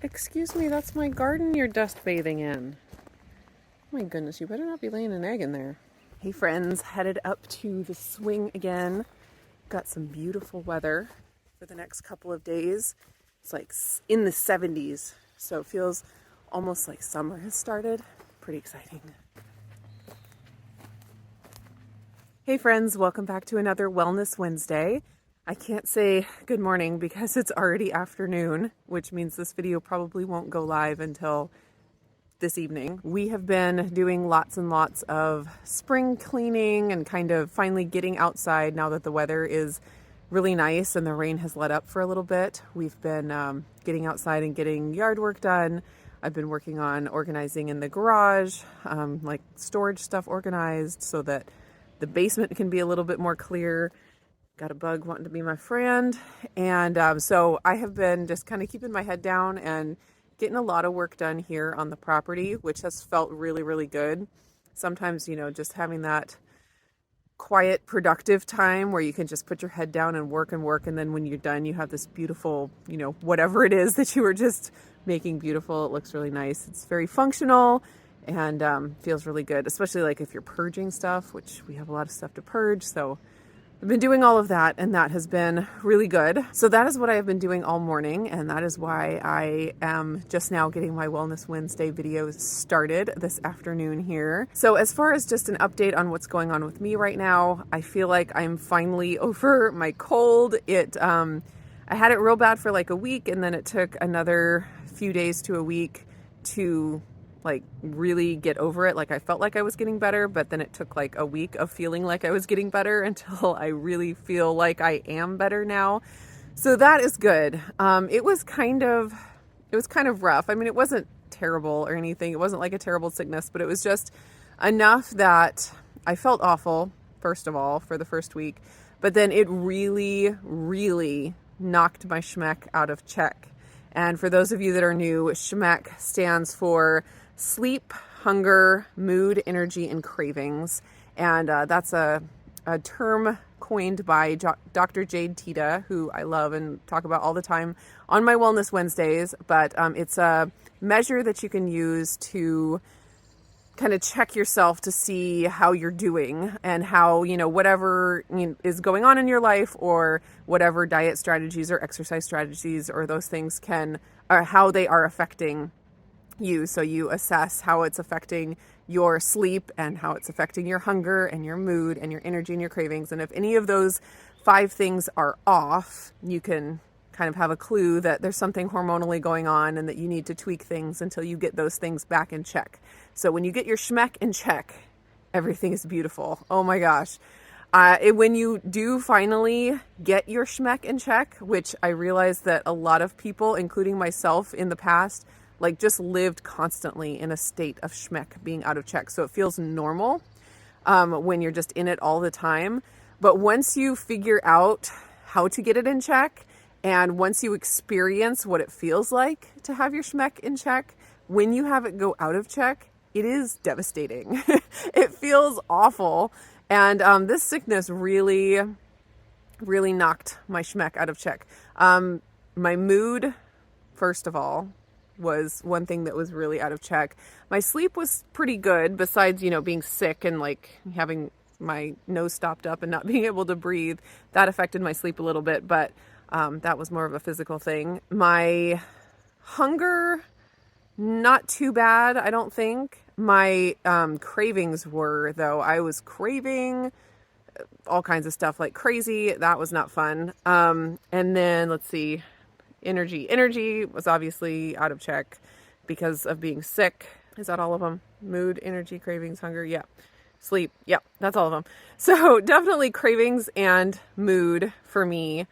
Excuse me, that's my garden you're dust bathing in. Oh my goodness, you better not be laying an egg in there. Hey friends, headed up to the swing again. Got some beautiful weather for the next couple of days. It's like in the 70s, so it feels almost like summer has started. Pretty exciting. Hey friends, welcome back to another Wellness Wednesday. I can't say good morning because it's already afternoon, which means this video probably won't go live until this evening. We have been doing lots and lots of spring cleaning and kind of finally getting outside now that the weather is really nice and the rain has let up for a little bit. We've been getting outside and getting yard work done. I've been working on organizing in the garage, like storage stuff organized so that the basement can be a little bit more clear. Got a bug wanting to be my friend. And so I have been just kind of keeping my head down and getting a lot of work done here on the property, which has felt really, really good. Sometimes, you know, just having that quiet, productive time where you can just put your head down and work. And then when you're done, you have this beautiful, you know, whatever it is that you were just making beautiful. It looks really nice. It's very functional and feels really good, especially like if you're purging stuff, which we have a lot of stuff to purge. So I've been doing all of that, and that has been really good. So that is what I have been doing all morning, and that is why I am just now getting my Wellness Wednesday videos started this afternoon here. So as far as just an update on what's going on with me right now, I feel like I'm finally over my cold. I had it real bad for like a week, and then it took another few days to a week to like really get over it. Like I felt like I was getting better, but then it took like a week of feeling like I was getting better until I really feel like I am better now. So that is good. It was kind of rough. I mean, it wasn't terrible or anything. It wasn't like a terrible sickness, but it was just enough that I felt awful, first of all, for the first week, but then it really, really knocked my SHMEC out of check. And for those of you that are new, SHMEC stands for Sleep, Hunger, Mood, Energy, and Cravings. And that's a term coined by Dr. Jade Teta, who I love and talk about all the time on my Wellness Wednesdays. But it's a measure that you can use to kind of check yourself to see how you're doing and how, you know, whatever is going on in your life or whatever diet strategies or exercise strategies or those things or how they are affecting you. So you assess how it's affecting your sleep and how it's affecting your hunger and your mood and your energy and your cravings. And if any of those 5 things are off, you can kind of have a clue that there's something hormonally going on and that you need to tweak things until you get those things back in check. So when you get your SHMEC in check, everything is beautiful. Oh my gosh. When you do finally get your SHMEC in check, which I realize that a lot of people, including myself in the past, like just lived constantly in a state of SHMEC being out of check. So it feels normal when you're just in it all the time. But once you figure out how to get it in check, and once you experience what it feels like to have your SHMEC in check, when you have it go out of check, it is devastating. It feels awful. And this sickness really, really knocked my SHMEC out of check. My mood, first of all, was one thing that was really out of check. My sleep was pretty good, besides, you know, being sick and like having my nose stopped up and not being able to breathe. That affected my sleep a little bit, but that was more of a physical thing. My hunger, not too bad, I don't think. My cravings were, though. I was craving all kinds of stuff like crazy. That was not fun. And then, let's see, energy was obviously out of check because of being sick. Is that all of them? Mood, energy, cravings, hunger. Yeah. Sleep. Yeah, that's all of them. So definitely cravings and mood for me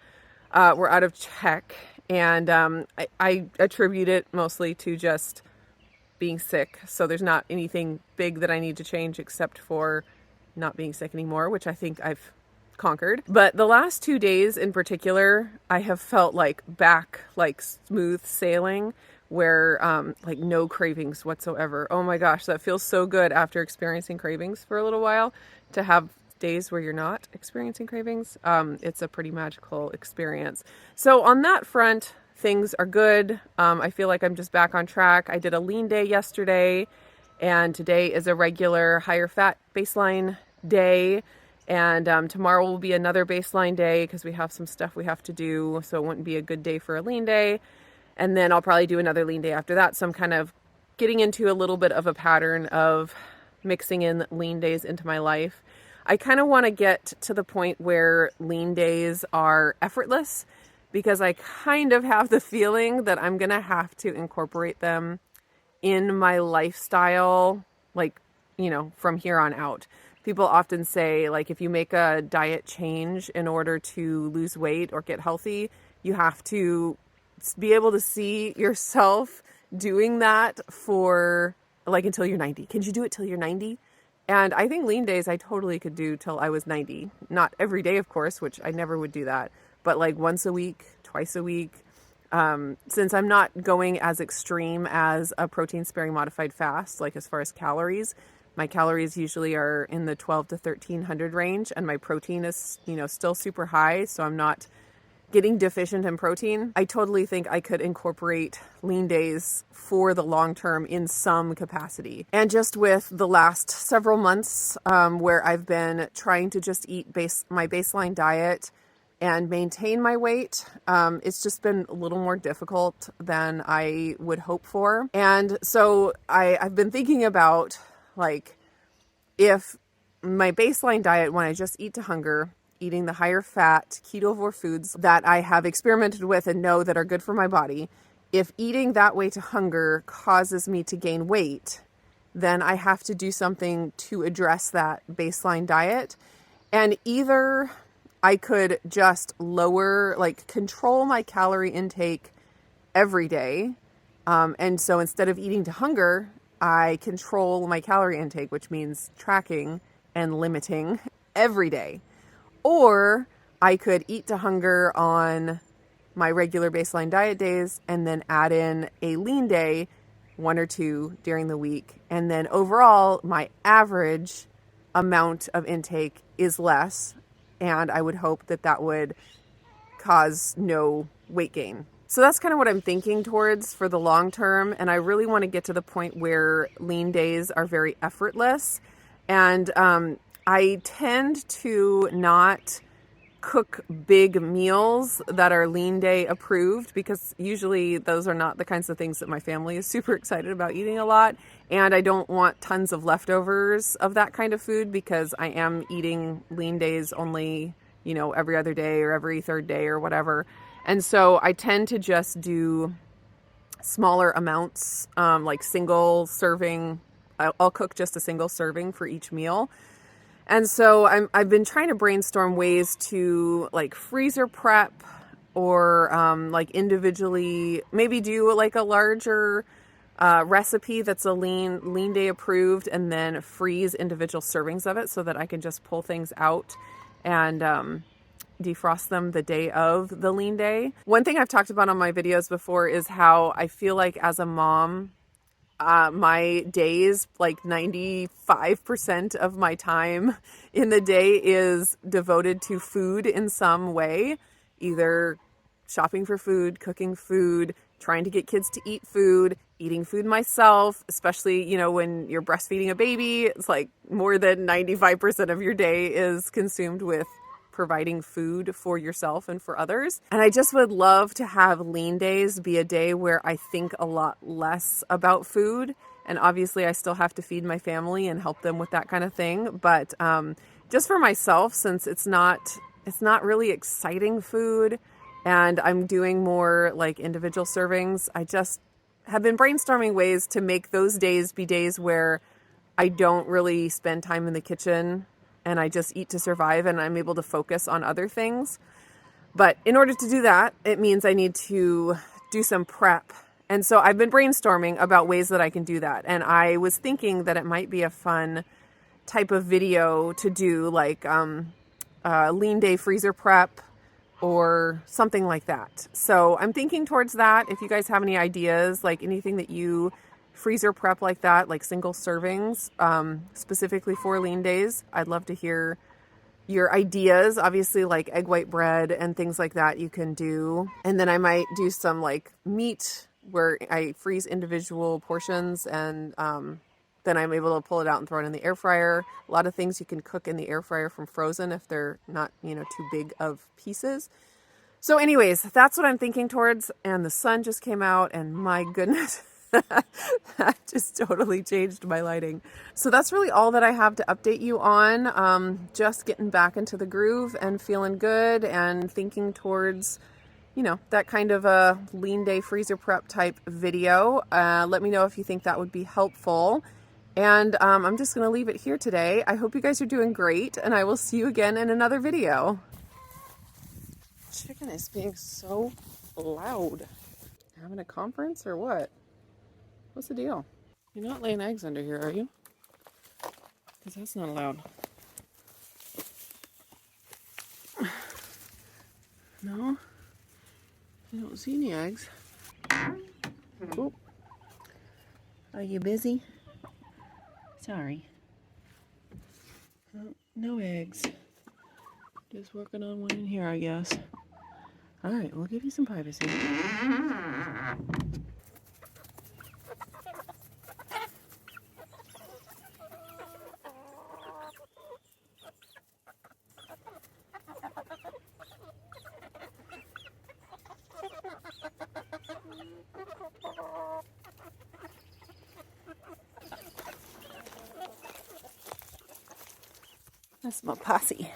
were out of check. And I attribute it mostly to just being sick. So there's not anything big that I need to change except for not being sick anymore, which I think I've conquered. But the last 2 days in particular, I have felt like back, like smooth sailing, where like no cravings whatsoever. Oh my gosh, that feels so good after experiencing cravings for a little while, to have days where you're not experiencing cravings. It's a pretty magical experience. So on that front, things are good. I feel like I'm just back on track. I did a lean day yesterday, and today is a regular higher fat baseline day. And tomorrow will be another baseline day because we have some stuff we have to do, so it wouldn't be a good day for a lean day. And then I'll probably do another lean day after that. So I'm kind of getting into a little bit of a pattern of mixing in lean days into my life. I kind of want to get to the point where lean days are effortless, because I kind of have the feeling that I'm going to have to incorporate them in my lifestyle, like, from here on out. People often say, like, if you make a diet change in order to lose weight or get healthy, you have to be able to see yourself doing that for, like, until you're 90. Can you do it till you're 90? And I think lean days I totally could do till I was 90. Not every day, of course, which I never would do that, but like once a week, twice a week. Since I'm not going as extreme as a protein sparing modified fast, like as far as calories, my calories usually are in the 12 to 1300 range, and my protein is, still super high. So I'm not getting deficient in protein. I totally think I could incorporate lean days for the long term in some capacity. And just with the last several months where I've been trying to just eat my baseline diet and maintain my weight, it's just been a little more difficult than I would hope for. And so I've been thinking about, like, if my baseline diet, when I just eat to hunger, eating the higher fat ketovore foods that I have experimented with and know that are good for my body, if eating that way to hunger causes me to gain weight, then I have to do something to address that baseline diet. And either I could just control my calorie intake every day. And so instead of eating to hunger, I control my calorie intake, which means tracking and limiting every day. Or I could eat to hunger on my regular baseline diet days and then add in a lean day, 1 or 2 during the week. And then overall, my average amount of intake is less. And I would hope that that would cause no weight gain. So that's kind of what I'm thinking towards for the long term. And I really want to get to the point where lean days are very effortless. And I tend to not cook big meals that are lean day approved, because usually those are not the kinds of things that my family is super excited about eating a lot. And I don't want tons of leftovers of that kind of food, because I am eating lean days only, every other day or every third day or whatever. And so I tend to just do smaller amounts, like single serving. I'll cook just a single serving for each meal. And so I've been trying to brainstorm ways to, like, freezer prep or like individually maybe do like a larger recipe that's a lean day approved, and then freeze individual servings of it so that I can just pull things out and defrost them the day of the lean day. One thing I've talked about on my videos before is how I feel like as a mom, my days, like 95% of my time in the day is devoted to food in some way, either shopping for food, cooking food, trying to get kids to eat food, eating food myself, especially, when you're breastfeeding a baby, it's like more than 95% of your day is consumed with providing food for yourself and for others. And I just would love to have lean days be a day where I think a lot less about food. And obviously I still have to feed my family and help them with that kind of thing. But just for myself, since it's not really exciting food and I'm doing more like individual servings, I just have been brainstorming ways to make those days be days where I don't really spend time in the kitchen and I just eat to survive, and I'm able to focus on other things. But in order to do that, it means I need to do some prep. And so I've been brainstorming about ways that I can do that. And I was thinking that it might be a fun type of video to do, like lean day freezer prep or something like that. So I'm thinking towards that. If you guys have any ideas, like anything that you freezer prep like that, like single servings, specifically for lean days, I'd love to hear your ideas, obviously like egg white bread and things like that you can do. And then I might do some like meat where I freeze individual portions and then I'm able to pull it out and throw it in the air fryer. A lot of things you can cook in the air fryer from frozen if they're not, you know, too big of pieces. So anyways, that's what I'm thinking towards. And the sun just came out and my goodness, that just totally changed my lighting. So that's really all that I have to update you on. Just getting back into the groove and feeling good and thinking towards, you know, that kind of a lean day freezer prep type video. Let me know if you think that would be helpful. And I'm just going to leave it here today. I hope you guys are doing great, and I will see you again in another video. Chicken is being so loud. Having a conference or what? What's the deal? You're not laying eggs under here, are you? Because that's not allowed. No? I don't see any eggs. Oh. Are you busy? Sorry. No eggs. Just working on one in here, I guess. Alright, we'll give you some privacy. That's my posse.